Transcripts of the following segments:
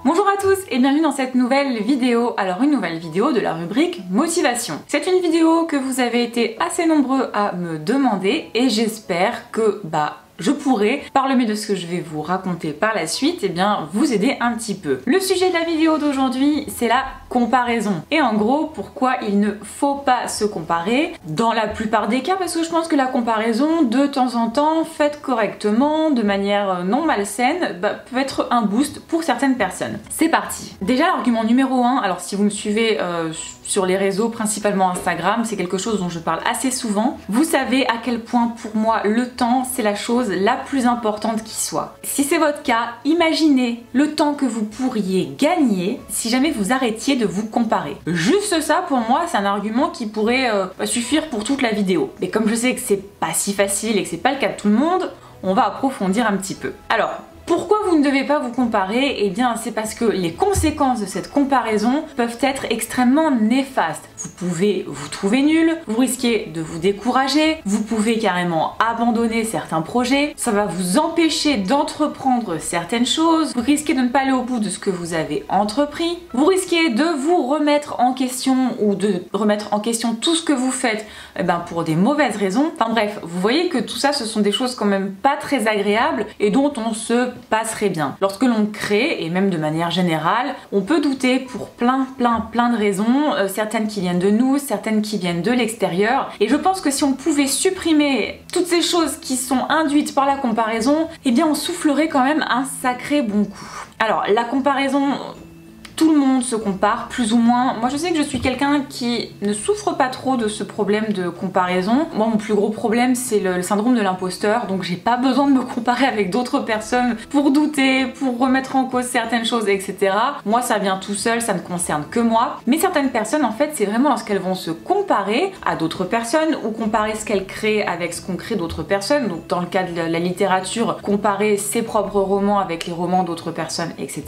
Bonjour à tous et bienvenue dans cette nouvelle vidéo. Alors une nouvelle vidéo de la rubrique motivation. C'est une vidéo que vous avez été assez nombreux à me demander et j'espère que je pourrai, par le biais de ce que je vais vous raconter par la suite, vous aider un petit peu. Le sujet de la vidéo d'aujourd'hui, c'est la comparaison. Et en gros, pourquoi il ne faut pas se comparer dans la plupart des cas, parce que je pense que la comparaison, de temps en temps, faite correctement, de manière non malsaine, peut être un boost pour certaines personnes. C'est parti. Déjà, l'argument numéro 1, alors si vous me suivez sur les réseaux, principalement Instagram, c'est quelque chose dont je parle assez souvent. Vous savez à quel point pour moi le temps c'est la chose la plus importante qui soit. Si c'est votre cas, imaginez le temps que vous pourriez gagner si jamais vous arrêtiez de vous comparer. Juste ça pour moi c'est un argument qui pourrait suffire pour toute la vidéo. Mais comme je sais que c'est pas si facile et que c'est pas le cas de tout le monde, on va approfondir un petit peu. Alors, pourquoi vous ne devez pas vous comparer? Eh bien, c'est parce que les conséquences de cette comparaison peuvent être extrêmement néfastes. Vous pouvez vous trouver nul, vous risquez de vous décourager, vous pouvez carrément abandonner certains projets, ça va vous empêcher d'entreprendre certaines choses, vous risquez de ne pas aller au bout de ce que vous avez entrepris, vous risquez de vous remettre en question ou de remettre en question tout ce que vous faites pour des mauvaises raisons. Enfin bref, vous voyez que tout ça ce sont des choses quand même pas très agréables et dont on se passerait bien. Lorsque l'on crée, et même de manière générale, on peut douter pour plein de raisons, certaines qui viennent de nous, certaines qui viennent de l'extérieur, et je pense que si on pouvait supprimer toutes ces choses qui sont induites par la comparaison, eh bien on soufflerait quand même un sacré bon coup. Alors la comparaison, tout le monde se compare, plus ou moins. Moi je sais que je suis quelqu'un qui ne souffre pas trop de ce problème de comparaison. Moi mon plus gros problème c'est le syndrome de l'imposteur, donc j'ai pas besoin de me comparer avec d'autres personnes pour douter, pour remettre en cause certaines choses, etc. Moi ça vient tout seul, ça ne concerne que moi. Mais certaines personnes en fait c'est vraiment lorsqu'elles vont se comparer à d'autres personnes ou comparer ce qu'elles créent avec ce qu'on crée d'autres personnes. Donc dans le cas de la littérature, comparer ses propres romans avec les romans d'autres personnes, etc.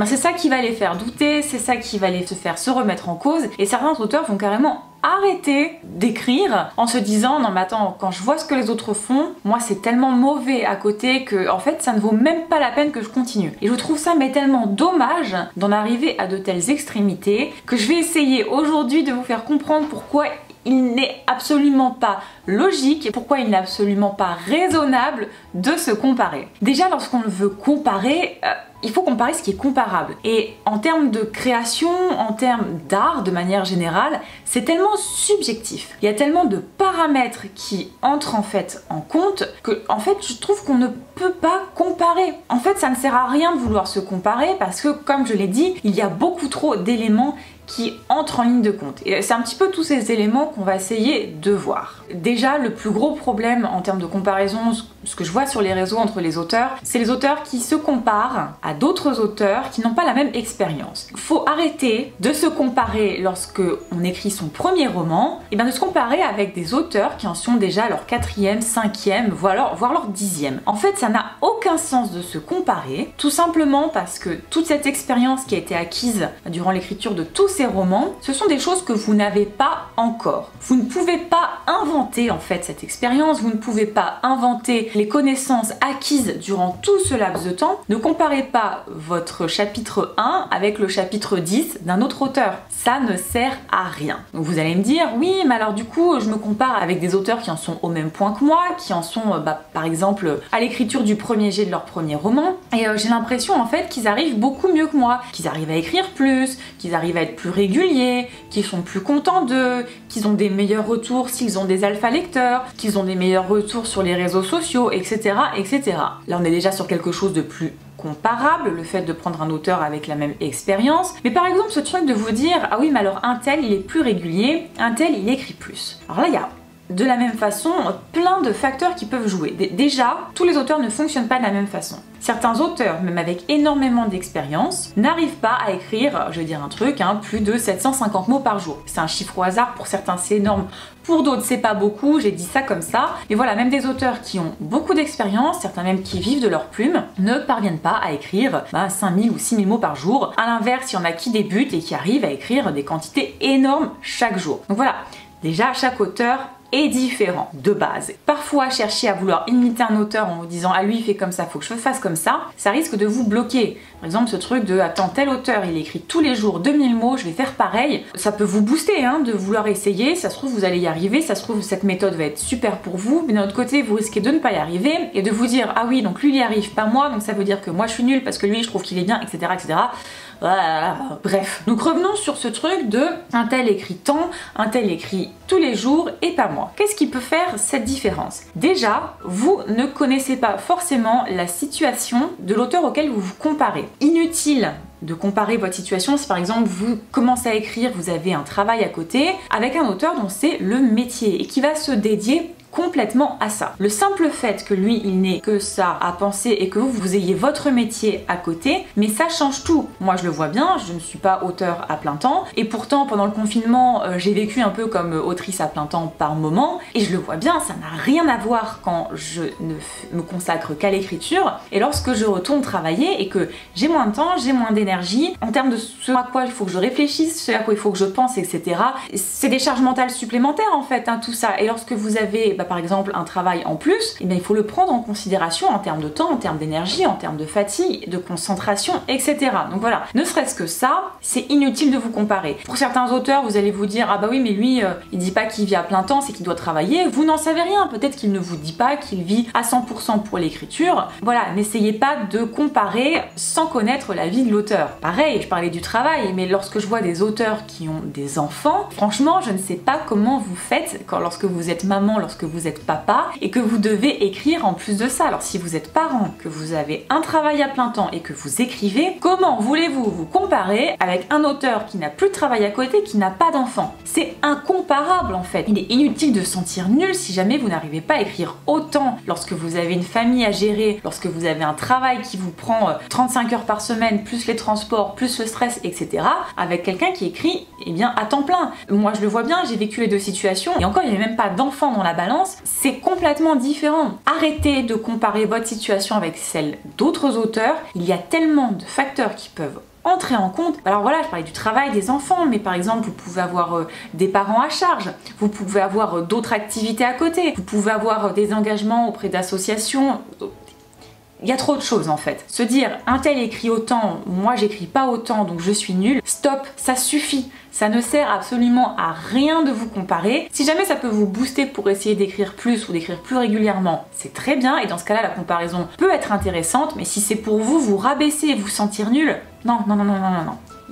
C'est ça qui va les faire douter. C'est ça qui va les faire se remettre en cause et certains auteurs vont carrément arrêter d'écrire en se disant non mais attends, quand je vois ce que les autres font, moi c'est tellement mauvais à côté que en fait ça ne vaut même pas la peine que je continue. Et je trouve ça mais tellement dommage d'en arriver à de telles extrémités que je vais essayer aujourd'hui de vous faire comprendre pourquoi il n'est absolument pas logique et pourquoi il n'est absolument pas raisonnable de se comparer. Déjà lorsqu'on veut comparer, il faut comparer ce qui est comparable. Et en termes de création, en termes d'art de manière générale, c'est tellement subjectif. Il y a tellement de paramètres qui entrent en fait en compte que en fait je trouve qu'on ne peut pas comparer. En fait ça ne sert à rien de vouloir se comparer parce que comme je l'ai dit, il y a beaucoup trop d'éléments qui entrent en ligne de compte. Et c'est un petit peu tous ces éléments qu'on va essayer de voir. Déjà, le plus gros problème en termes de comparaison, ce que je vois sur les réseaux entre les auteurs, c'est les auteurs qui se comparent à d'autres auteurs qui n'ont pas la même expérience. Il faut arrêter de se comparer lorsque on écrit son premier roman, et bien de se comparer avec des auteurs qui en sont déjà à leur 4e, 5e, voire leur 10e. En fait, ça n'a aucun sens de se comparer, tout simplement parce que toute cette expérience qui a été acquise durant l'écriture de tous ces romans, ce sont des choses que vous n'avez pas encore. Vous ne pouvez pas inventer en fait cette expérience, vous ne pouvez pas inventer les connaissances acquises durant tout ce laps de temps. Ne comparez pas votre chapitre 1 avec le chapitre 10 d'un autre auteur. Ça ne sert à rien. Donc vous allez me dire, oui, mais alors du coup, je me compare avec des auteurs qui en sont au même point que moi, qui en sont par exemple à l'écriture du premier jet de leur premier roman, et j'ai l'impression en fait qu'ils arrivent beaucoup mieux que moi, qu'ils arrivent à écrire plus, qu'ils arrivent à être plus réguliers, qu'ils sont plus contents d'eux, qu'ils ont des meilleurs retours s'ils ont des alpha lecteurs, qu'ils ont des meilleurs retours sur les réseaux sociaux, etc., etc. Là on est déjà sur quelque chose de plus comparable, le fait de prendre un auteur avec la même expérience. Mais par exemple ce truc de vous dire ah oui mais alors un tel il est plus régulier, un tel il écrit plus. Alors là il y a de la même façon plein de facteurs qui peuvent jouer. Déjà, tous les auteurs ne fonctionnent pas de la même façon. Certains auteurs, même avec énormément d'expérience, n'arrivent pas à écrire, je vais dire un truc, plus de 750 mots par jour. C'est un chiffre au hasard, pour certains c'est énorme, pour d'autres c'est pas beaucoup, j'ai dit ça comme ça. Mais voilà, même des auteurs qui ont beaucoup d'expérience, certains même qui vivent de leur plume, ne parviennent pas à écrire 5000 ou 6000 mots par jour. À l'inverse, il y en a qui débutent et qui arrivent à écrire des quantités énormes chaque jour. Donc voilà, déjà chaque auteur est différent de base. Parfois, chercher à vouloir imiter un auteur en vous disant ah lui il fait comme ça, faut que je fasse comme ça risque de vous bloquer. Par exemple, ce truc de attends, tel auteur il écrit tous les jours 2000 mots, je vais faire pareil. Ça peut vous booster hein, de vouloir essayer, ça se trouve vous allez y arriver, ça se trouve cette méthode va être super pour vous, mais d'un autre côté vous risquez de ne pas y arriver et de vous dire ah oui donc lui il y arrive, pas moi, donc ça veut dire que moi je suis nulle parce que lui je trouve qu'il est bien, etc. etc. Bref, donc revenons sur ce truc de un tel écrit tant, un tel écrit tous les jours et pas moi. Qu'est-ce qui peut faire cette différence? Déjà, vous ne connaissez pas forcément la situation de l'auteur auquel vous vous comparez. Inutile de comparer votre situation si par exemple vous commencez à écrire, vous avez un travail à côté avec un auteur dont c'est le métier et qui va se dédier complètement à ça. Le simple fait que lui il n'ait que ça à penser et que vous ayez votre métier à côté, mais ça change tout. Moi je le vois bien, je ne suis pas auteur à plein temps et pourtant pendant le confinement j'ai vécu un peu comme autrice à plein temps par moment et je le vois bien, ça n'a rien à voir quand je ne me consacre qu'à l'écriture et lorsque je retourne travailler et que j'ai moins de temps, j'ai moins d'énergie en termes de ce à quoi il faut que je réfléchisse, ce à quoi il faut que je pense, etc. C'est des charges mentales supplémentaires en fait hein, tout ça et lorsque vous avez par exemple un travail en plus, eh bien, il faut le prendre en considération en termes de temps, en termes d'énergie, en termes de fatigue, de concentration, etc. Donc voilà, ne serait-ce que ça, c'est inutile de vous comparer. Pour certains auteurs, vous allez vous dire ah bah oui mais lui il dit pas qu'il vit à plein temps, c'est qu'il doit travailler, vous n'en savez rien, peut-être qu'il ne vous dit pas qu'il vit à 100% pour l'écriture. Voilà, n'essayez pas de comparer sans connaître la vie de l'auteur. Pareil, je parlais du travail, mais lorsque je vois des auteurs qui ont des enfants, franchement je ne sais pas comment vous faites lorsque vous êtes maman, lorsque vous êtes papa et que vous devez écrire en plus de ça. Alors si vous êtes parent, que vous avez un travail à plein temps et que vous écrivez, comment voulez-vous vous comparer avec un auteur qui n'a plus de travail à côté, qui n'a pas d'enfant? C'est incomparable en fait. Il est inutile de se sentir nul si jamais vous n'arrivez pas à écrire autant lorsque vous avez une famille à gérer, lorsque vous avez un travail qui vous prend 35 heures par semaine, plus les transports, plus le stress, etc. avec quelqu'un qui écrit eh bien, à temps plein. Moi je le vois bien, j'ai vécu les deux situations et encore il n'y avait même pas d'enfant dans la balance. C'est complètement différent. Arrêtez de comparer votre situation avec celle d'autres auteurs. Il y a tellement de facteurs qui peuvent entrer en compte. Alors voilà, je parlais du travail des enfants, mais par exemple, vous pouvez avoir des parents à charge, vous pouvez avoir d'autres activités à côté, vous pouvez avoir des engagements auprès d'associations. Il y a trop de choses en fait. Se dire un tel écrit autant, moi j'écris pas autant donc je suis nulle, stop, ça suffit. Ça ne sert absolument à rien de vous comparer. Si jamais ça peut vous booster pour essayer d'écrire plus ou d'écrire plus régulièrement, c'est très bien et dans ce cas-là la comparaison peut être intéressante, mais si c'est pour vous vous rabaisser et vous sentir nul, non.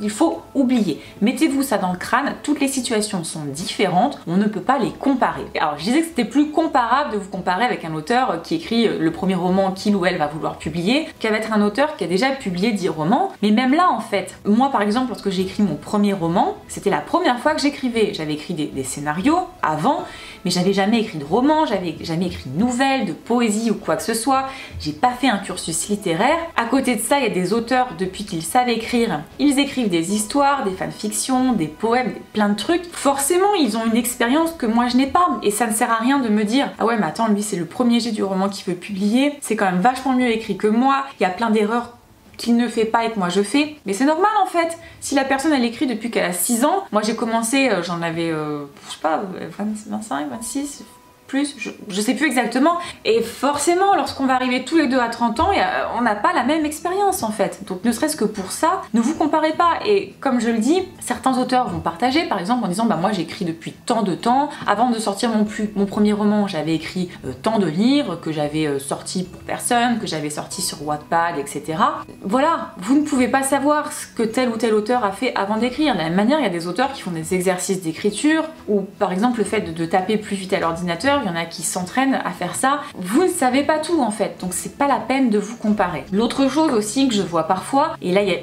Il faut oublier. Mettez-vous ça dans le crâne, toutes les situations sont différentes, on ne peut pas les comparer. Alors je disais que c'était plus comparable de vous comparer avec un auteur qui écrit le premier roman qu'il ou elle va vouloir publier, qu'avec un auteur qui a déjà publié 10 romans. Mais même là en fait, moi par exemple lorsque j'ai écrit mon premier roman, c'était la première fois que j'écrivais. J'avais écrit des scénarios avant, mais j'avais jamais écrit de roman, j'avais jamais écrit de nouvelles, de poésie ou quoi que ce soit. J'ai pas fait un cursus littéraire. À côté de ça, il y a des auteurs, depuis qu'ils savent écrire, ils écrivent des histoires, des fanfictions, des poèmes, plein de trucs. Forcément, ils ont une expérience que moi je n'ai pas. Et ça ne sert à rien de me dire ah ouais mais attends, lui c'est le premier jet du roman qu'il veut publier, c'est quand même vachement mieux écrit que moi, il y a plein d'erreurs qu'il ne fait pas et que moi je fais. Mais c'est normal en fait. Si la personne elle écrit depuis qu'elle a 6 ans, moi j'ai commencé, j'en avais, je sais pas, 25, 26, plus, je sais plus exactement. Et forcément, lorsqu'on va arriver tous les deux à 30 ans, on n'a pas la même expérience en fait. Donc ne serait-ce que pour ça, ne vous comparez pas. Et comme je le dis, certains auteurs vont partager par exemple en disant bah moi j'écris depuis tant de temps. Avant de sortir mon premier roman, j'avais écrit tant de livres que j'avais sortis pour personne, que j'avais sortis sur Wattpad, etc. Voilà, vous ne pouvez pas savoir ce que tel ou tel auteur a fait avant d'écrire. De la même manière, il y a des auteurs qui font des exercices d'écriture ou par exemple le fait de taper plus vite à l'ordinateur. Il y en a qui s'entraînent à faire ça. Vous ne savez pas tout en fait, donc c'est pas la peine de vous comparer. L'autre chose aussi que je vois parfois, et là il y a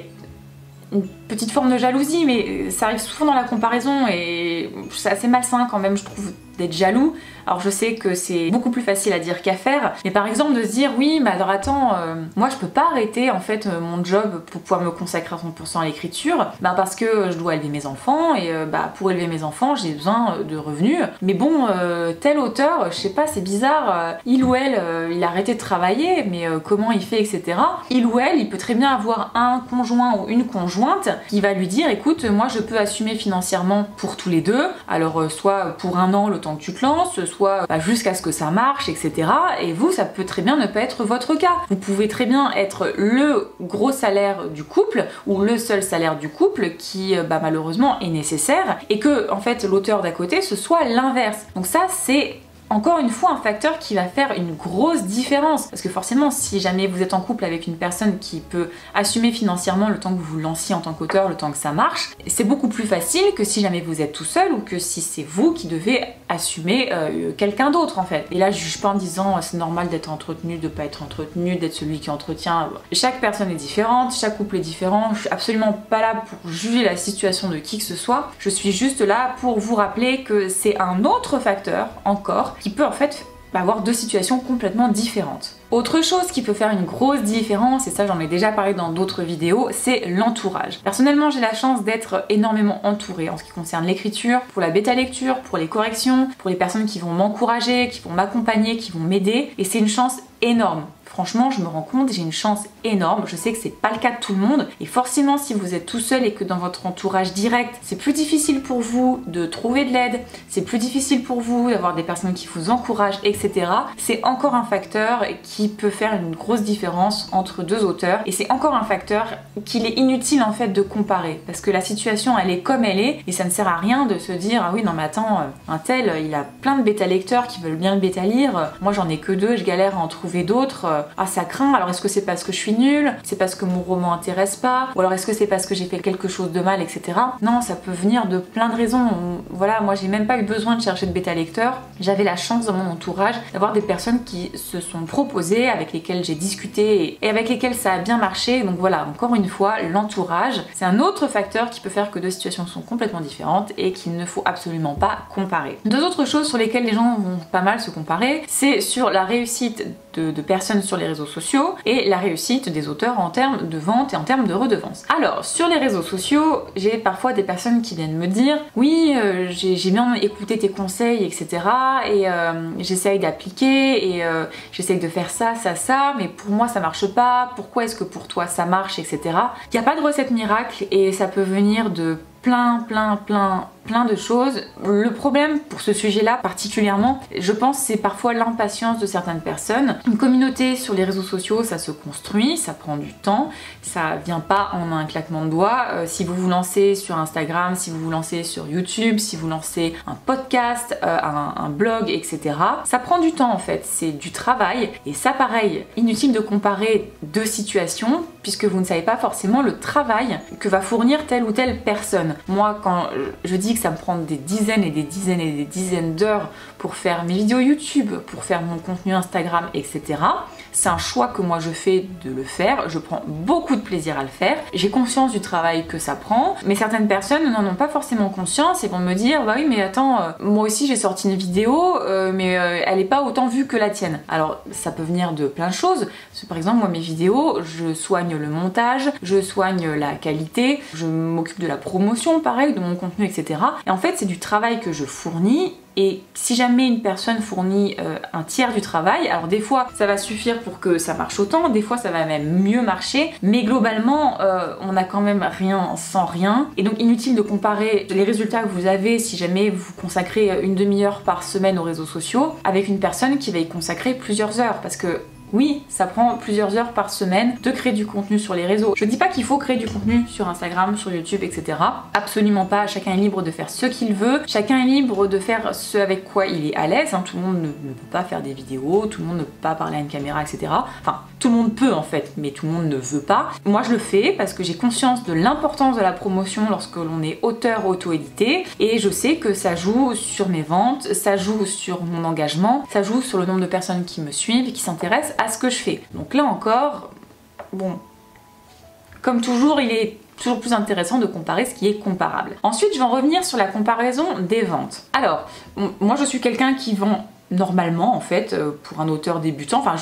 une petite forme de jalousie, mais ça arrive souvent dans la comparaison et c'est assez malsain quand même je trouve d'être jaloux. Alors je sais que c'est beaucoup plus facile à dire qu'à faire, mais par exemple de se dire oui mais alors attends, moi je peux pas arrêter en fait mon job pour pouvoir me consacrer à 100% à l'écriture, parce que je dois élever mes enfants et pour élever mes enfants j'ai besoin de revenus. Mais bon, tel auteur, je sais pas, c'est bizarre, il ou elle, il a arrêté de travailler, mais comment il fait, etc. Il ou elle, il peut très bien avoir un conjoint ou une conjointe qui va lui dire écoute, moi je peux assumer financièrement pour tous les deux, alors soit pour un an le temps que tu te lances, soit jusqu'à ce que ça marche, etc. Et vous, ça peut très bien ne pas être votre cas. Vous pouvez très bien être le gros salaire du couple ou le seul salaire du couple qui malheureusement est nécessaire et que en fait l'auteur d'à côté ce soit l'inverse. Donc ça c'est encore une fois un facteur qui va faire une grosse différence, parce que forcément si jamais vous êtes en couple avec une personne qui peut assumer financièrement le temps que vous vous lanciez en tant qu'auteur, le temps que ça marche, c'est beaucoup plus facile que si jamais vous êtes tout seul ou que si c'est vous qui devez assumer quelqu'un d'autre en fait. Et là je juge pas en disant c'est normal d'être entretenu, de pas être entretenu, d'être celui qui entretient. Chaque personne est différente, chaque couple est différent, je suis absolument pas là pour juger la situation de qui que ce soit, je suis juste là pour vous rappeler que c'est un autre facteur encore qui peut en fait avoir deux situations complètement différentes. Autre chose qui peut faire une grosse différence, et ça j'en ai déjà parlé dans d'autres vidéos, c'est l'entourage. Personnellement j'ai la chance d'être énormément entourée en ce qui concerne l'écriture, pour la bêta lecture, pour les corrections, pour les personnes qui vont m'encourager, qui vont m'accompagner, qui vont m'aider, et c'est une chance énorme. Franchement, je me rends compte, j'ai une chance énorme. Je sais que c'est pas le cas de tout le monde. Et forcément, si vous êtes tout seul et que dans votre entourage direct, c'est plus difficile pour vous de trouver de l'aide, c'est plus difficile pour vous d'avoir des personnes qui vous encouragent, etc. C'est encore un facteur qui peut faire une grosse différence entre deux auteurs. Et c'est encore un facteur qu'il est inutile en fait de comparer. Parce que la situation, elle est comme elle est. Et ça ne sert à rien de se dire, ah oui, non mais attends, un tel, il a plein de bêta-lecteurs qui veulent bien le bêta-lire. Moi, j'en ai que deux, je galère à en trouver d'autres. Ah ça craint, alors est-ce que c'est parce que je suis nulle, c'est parce que mon roman intéresse pas, ou alors est-ce que c'est parce que j'ai fait quelque chose de mal, etc. Non, ça peut venir de plein de raisons. Voilà, moi j'ai même pas eu besoin de chercher de bêta lecteur, j'avais la chance dans mon entourage d'avoir des personnes qui se sont proposées, avec lesquelles j'ai discuté et avec lesquelles ça a bien marché. Donc voilà, encore une fois, l'entourage, c'est un autre facteur qui peut faire que deux situations sont complètement différentes et qu'il ne faut absolument pas comparer. Deux autres choses sur lesquelles les gens vont pas mal se comparer, c'est sur la réussite de personnes sur les réseaux sociaux et la réussite des auteurs en termes de vente et en termes de redevance. Alors, sur les réseaux sociaux, j'ai parfois des personnes qui viennent me dire oui, j'ai bien écouté tes conseils, etc. et j'essaye d'appliquer et j'essaye de faire ça, mais pour moi ça marche pas, pourquoi est-ce que pour toi ça marche, etc. Il n'y a pas de recette miracle et ça peut venir de plein de choses. Le problème pour ce sujet-là particulièrement, je pense, c'est parfois l'impatience de certaines personnes. Une communauté sur les réseaux sociaux, ça se construit, ça prend du temps, ça vient pas en un claquement de doigts. Si vous vous lancez sur Instagram, si vous vous lancez sur YouTube, si vous lancez un podcast, un blog, etc. Ça prend du temps en fait, c'est du travail. Et ça pareil, inutile de comparer deux situations puisque vous ne savez pas forcément le travail que va fournir telle ou telle personne. Moi, quand je dis que ça me prend des dizaines et des dizaines et des dizaines d'heures pour faire mes vidéos YouTube, pour faire mon contenu Instagram, etc. C'est un choix que moi je fais de le faire, je prends beaucoup de plaisir à le faire, j'ai conscience du travail que ça prend, mais certaines personnes n'en ont pas forcément conscience et vont me dire bah oui mais attends, moi aussi j'ai sorti une vidéo mais elle n'est pas autant vue que la tienne. Alors ça peut venir de plein de choses, par exemple moi mes vidéos, je soigne le montage, je soigne la qualité, je m'occupe de la promotion pareil, de mon contenu, etc. Et en fait c'est du travail que je fournis. Et si jamais une personne fournit un tiers du travail, alors des fois ça va suffire pour que ça marche autant, des fois ça va même mieux marcher, mais globalement on n'a quand même rien sans rien. Et donc inutile de comparer les résultats que vous avez si jamais vous consacrez une demi-heure par semaine aux réseaux sociaux avec une personne qui va y consacrer plusieurs heures, parce que oui, ça prend plusieurs heures par semaine de créer du contenu sur les réseaux. Je dis pas qu'il faut créer du contenu sur Instagram, sur YouTube, etc. Absolument pas, chacun est libre de faire ce qu'il veut, chacun est libre de faire ce avec quoi il est à l'aise, hein. Tout le monde ne peut pas faire des vidéos, tout le monde ne peut pas parler à une caméra, etc. Enfin, tout le monde peut en fait, mais tout le monde ne veut pas. Moi je le fais parce que j'ai conscience de l'importance de la promotion lorsque l'on est auteur auto-édité, et je sais que ça joue sur mes ventes, ça joue sur mon engagement, ça joue sur le nombre de personnes qui me suivent et qui s'intéressent à ce que je fais. Donc là encore, bon, comme toujours, il est toujours plus intéressant de comparer ce qui est comparable. Ensuite, je vais en revenir sur la comparaison des ventes. Alors, moi je suis quelqu'un qui vend normalement en fait pour un auteur débutant, enfin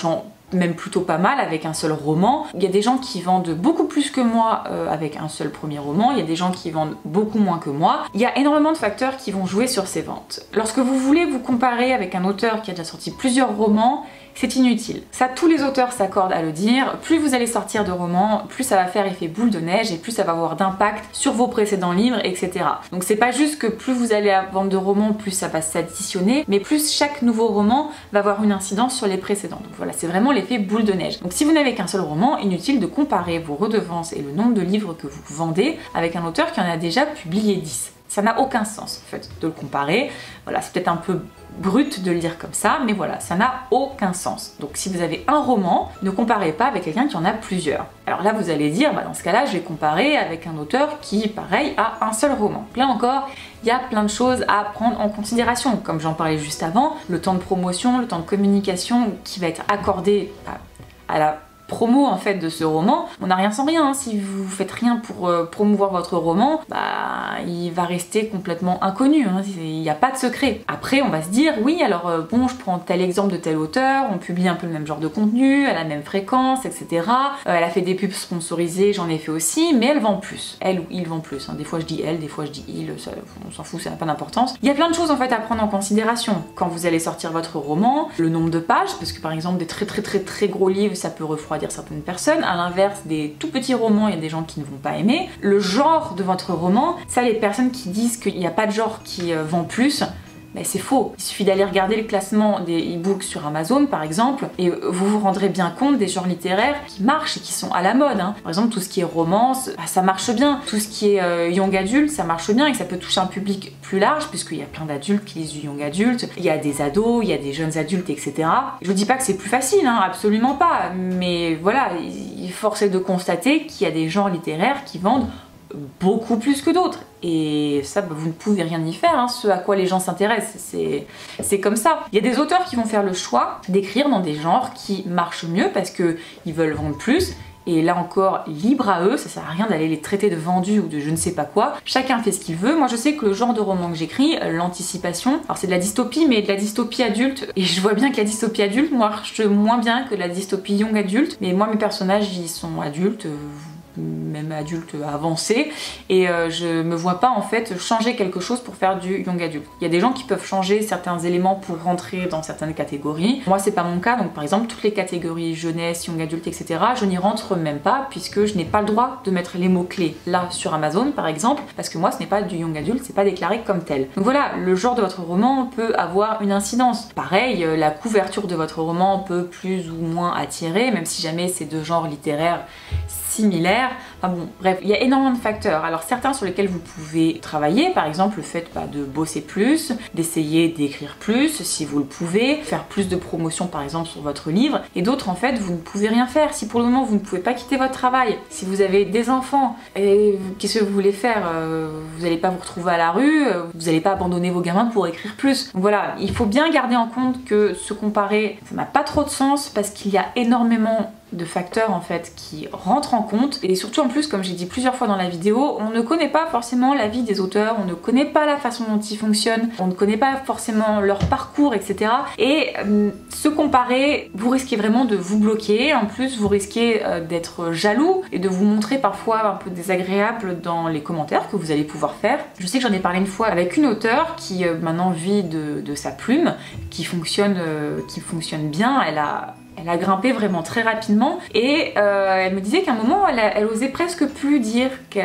même plutôt pas mal avec un seul roman. Il y a des gens qui vendent beaucoup plus que moi avec un seul premier roman, il y a des gens qui vendent beaucoup moins que moi. Il y a énormément de facteurs qui vont jouer sur ces ventes. Lorsque vous voulez vous comparer avec un auteur qui a déjà sorti plusieurs romans, c'est inutile. Ça, tous les auteurs s'accordent à le dire. Plus vous allez sortir de romans, plus ça va faire effet boule de neige et plus ça va avoir d'impact sur vos précédents livres, etc. Donc c'est pas juste que plus vous allez vendre de romans, plus ça va s'additionner, mais plus chaque nouveau roman va avoir une incidence sur les précédents. Donc voilà, c'est vraiment l'effet boule de neige. Donc si vous n'avez qu'un seul roman, inutile de comparer vos redevances et le nombre de livres que vous vendez avec un auteur qui en a déjà publié 10. Ça n'a aucun sens en fait de le comparer. Voilà, c'est peut-être un peu brut de le dire comme ça, mais voilà, ça n'a aucun sens. Donc si vous avez un roman, ne comparez pas avec quelqu'un qui en a plusieurs. Alors là vous allez dire, dans ce cas-là, je vais comparer avec un auteur qui, pareil, a un seul roman. Là encore, il y a plein de choses à prendre en considération. Comme j'en parlais juste avant, le temps de promotion, le temps de communication qui va être accordé à la promo en fait de ce roman. On n'a rien sans rien, hein. Si vous faites rien pour promouvoir votre roman, il va rester complètement inconnu, hein. Il n'y a pas de secret. Après on va se dire, oui alors bon, je prends tel exemple de tel auteur, on publie un peu le même genre de contenu, à la même fréquence, etc. Elle a fait des pubs sponsorisées, j'en ai fait aussi, mais elle vend plus. Elle ou il vend plus, hein. Des fois je dis elle, des fois je dis il, ça, on s'en fout, ça n'a pas d'importance. Il y a plein de choses en fait à prendre en considération quand vous allez sortir votre roman, le nombre de pages, parce que par exemple des très gros livres, ça peut refroidir certaines personnes. À l'inverse, des tout petits romans, il y a des gens qui ne vont pas aimer. Le genre de votre roman, ça, les personnes qui disent qu'il n'y a pas de genre qui vend plus, c'est faux. Il suffit d'aller regarder le classement des e-books sur Amazon par exemple et vous vous rendrez bien compte des genres littéraires qui marchent et qui sont à la mode, hein. Par exemple tout ce qui est romance, ça marche bien. Tout ce qui est young adulte, ça marche bien et ça peut toucher un public plus large puisqu'il y a plein d'adultes qui lisent du young adulte, il y a des ados, il y a des jeunes adultes, etc. Je vous dis pas que c'est plus facile, hein, absolument pas, mais voilà, force est de constater qu'il y a des genres littéraires qui vendent beaucoup plus que d'autres et ça vous ne pouvez rien y faire, hein. Ce à quoi les gens s'intéressent, c'est comme ça. Il y a des auteurs qui vont faire le choix d'écrire dans des genres qui marchent mieux parce qu'ils veulent vendre plus. Et là encore, libre à eux, ça sert à rien d'aller les traiter de vendus ou de je ne sais pas quoi. Chacun fait ce qu'il veut. Moi je sais que le genre de roman que j'écris, l'anticipation, alors c'est de la dystopie, mais de la dystopie adulte. Et je vois bien que la dystopie adulte marche moins bien que la dystopie young adulte. Mais moi mes personnages ils sont adultes, même adulte avancé, et je me vois pas en fait changer quelque chose pour faire du young adulte. Il y a des gens qui peuvent changer certains éléments pour rentrer dans certaines catégories. Moi c'est pas mon cas, donc par exemple toutes les catégories jeunesse, young adulte, etc. je n'y rentre même pas puisque je n'ai pas le droit de mettre les mots-clés là sur Amazon par exemple, parce que moi ce n'est pas du young adulte, c'est pas déclaré comme tel. Donc voilà, le genre de votre roman peut avoir une incidence. Pareil, la couverture de votre roman peut plus ou moins attirer, même si jamais c'est deux genres littéraires similaires. Enfin bon, bref, il y a énormément de facteurs. Alors certains sur lesquels vous pouvez travailler, par exemple le fait de bosser plus, d'essayer d'écrire plus si vous le pouvez, faire plus de promotion par exemple sur votre livre, et d'autres en fait vous ne pouvez rien faire. Si pour le moment vous ne pouvez pas quitter votre travail, si vous avez des enfants, et qu'est-ce que vous voulez faire? Vous n'allez pas vous retrouver à la rue, vous n'allez pas abandonner vos gamins pour écrire plus. Donc voilà, il faut bien garder en compte que se comparer, ça n'a pas trop de sens parce qu'il y a énormément de facteurs en fait qui rentrent en compte, et surtout en plus, comme j'ai dit plusieurs fois dans la vidéo, on ne connaît pas forcément la vie des auteurs, on ne connaît pas la façon dont ils fonctionnent, on ne connaît pas forcément leur parcours, etc. Et se comparer, vous risquez vraiment de vous bloquer. En plus vous risquez d'être jaloux et de vous montrer parfois un peu désagréable dans les commentaires que vous allez pouvoir faire. Je sais que j'en ai parlé une fois avec une auteure qui maintenant vit de sa plume, qui fonctionne bien. Elle a grimpé vraiment très rapidement et elle me disait qu'à un moment elle osait presque plus dire que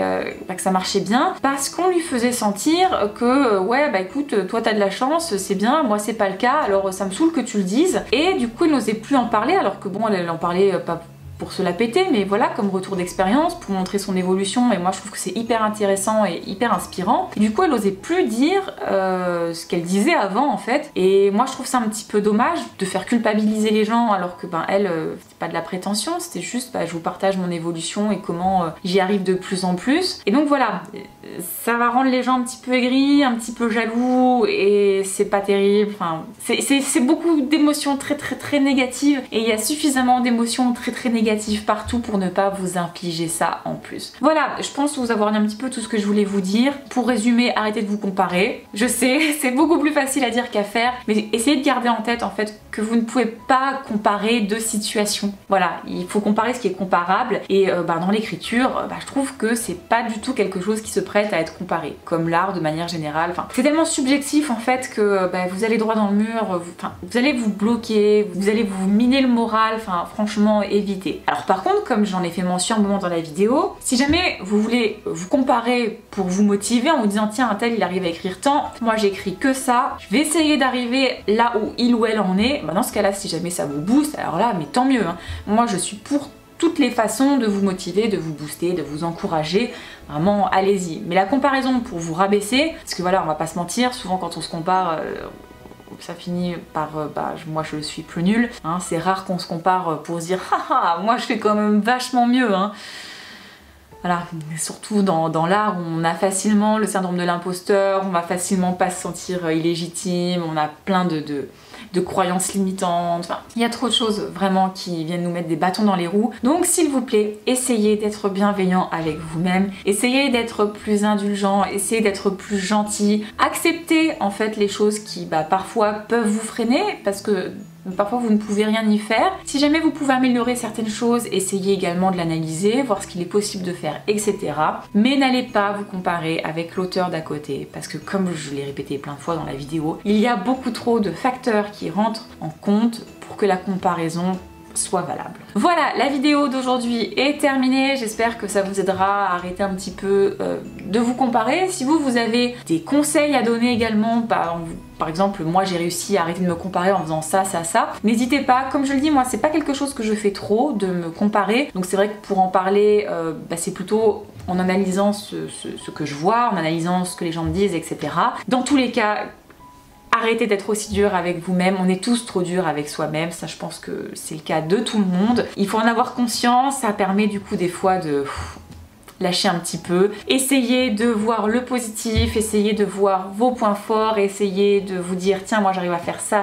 ça marchait bien parce qu'on lui faisait sentir que ouais écoute, toi t'as de la chance, c'est bien, moi c'est pas le cas, alors ça me saoule que tu le dises. Et du coup elle n'osait plus en parler, alors que bon, elle en parlait pas pour se la péter, mais voilà, comme retour d'expérience, pour montrer son évolution, et moi je trouve que c'est hyper intéressant et hyper inspirant. Et du coup elle osait plus dire ce qu'elle disait avant en fait, et moi je trouve ça un petit peu dommage de faire culpabiliser les gens alors que elle, c'est pas de la prétention, c'était juste je vous partage mon évolution et comment j'y arrive de plus en plus. Et donc voilà, ça va rendre les gens un petit peu aigris, un petit peu jaloux et c'est pas terrible. Enfin, c'est beaucoup d'émotions très négatives et il y a suffisamment d'émotions très négatives partout pour ne pas vous infliger ça en plus. Voilà, je pense vous avoir dit un petit peu tout ce que je voulais vous dire. Pour résumer, arrêtez de vous comparer. Je sais, c'est beaucoup plus facile à dire qu'à faire, mais essayez de garder en tête en fait que vous ne pouvez pas comparer deux situations. Voilà, il faut comparer ce qui est comparable et dans l'écriture, je trouve que c'est pas du tout quelque chose qui se prête à être comparé, comme l'art de manière générale. Enfin, c'est tellement subjectif en fait que vous allez droit dans le mur, vous allez vous bloquer, vous allez vous miner le moral, enfin franchement évitez. Alors par contre, comme j'en ai fait mention un moment dans la vidéo, si jamais vous voulez vous comparer pour vous motiver en vous disant tiens un tel il arrive à écrire tant, moi j'écris que ça, je vais essayer d'arriver là où il ou elle en est, dans ce cas là si jamais ça vous booste, alors là mais tant mieux, hein. Moi je suis pour toutes les façons de vous motiver, de vous booster, de vous encourager, vraiment allez-y. Mais la comparaison pour vous rabaisser, parce que voilà on va pas se mentir, souvent quand on se compare, ça finit par moi je suis plus nulle, hein. C'est rare qu'on se compare pour se dire haha moi je fais quand même vachement mieux, hein. Voilà, surtout dans l'art où on a facilement le syndrome de l'imposteur, on va facilement pas se sentir illégitime, on a plein de croyances limitantes, enfin, il y a trop de choses vraiment qui viennent nous mettre des bâtons dans les roues. Donc s'il vous plaît, essayez d'être bienveillant avec vous-même, essayez d'être plus indulgent, essayez d'être plus gentil, acceptez en fait les choses qui parfois peuvent vous freiner parce que parfois vous ne pouvez rien y faire. Si jamais vous pouvez améliorer certaines choses, essayez également de l'analyser, voir ce qu'il est possible de faire, etc. Mais n'allez pas vous comparer avec l'auteur d'à côté, parce que comme je l'ai répété plein de fois dans la vidéo, il y a beaucoup trop de facteurs qui rentrent en compte pour que la comparaison soit valable. Voilà, la vidéo d'aujourd'hui est terminée. J'espère que ça vous aidera à arrêter un petit peu de vous comparer. Si vous avez des conseils à donner également, par exemple, moi j'ai réussi à arrêter de me comparer en faisant ça, n'hésitez pas. Comme je le dis, moi c'est pas quelque chose que je fais trop de me comparer. Donc c'est vrai que pour en parler, c'est plutôt en analysant ce que je vois, en analysant ce que les gens me disent, etc. Dans tous les cas, arrêtez d'être aussi dur avec vous-même, on est tous trop durs avec soi-même, ça je pense que c'est le cas de tout le monde. Il faut en avoir conscience, ça permet du coup des fois de lâcher un petit peu. Essayez de voir le positif, essayez de voir vos points forts, essayez de vous dire tiens moi j'arrive à faire ça,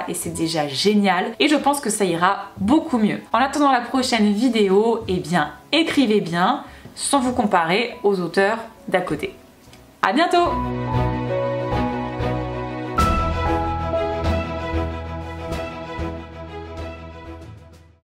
et c'est déjà génial. Et je pense que ça ira beaucoup mieux. En attendant la prochaine vidéo, eh bien écrivez bien sans vous comparer aux auteurs d'à côté. À bientôt!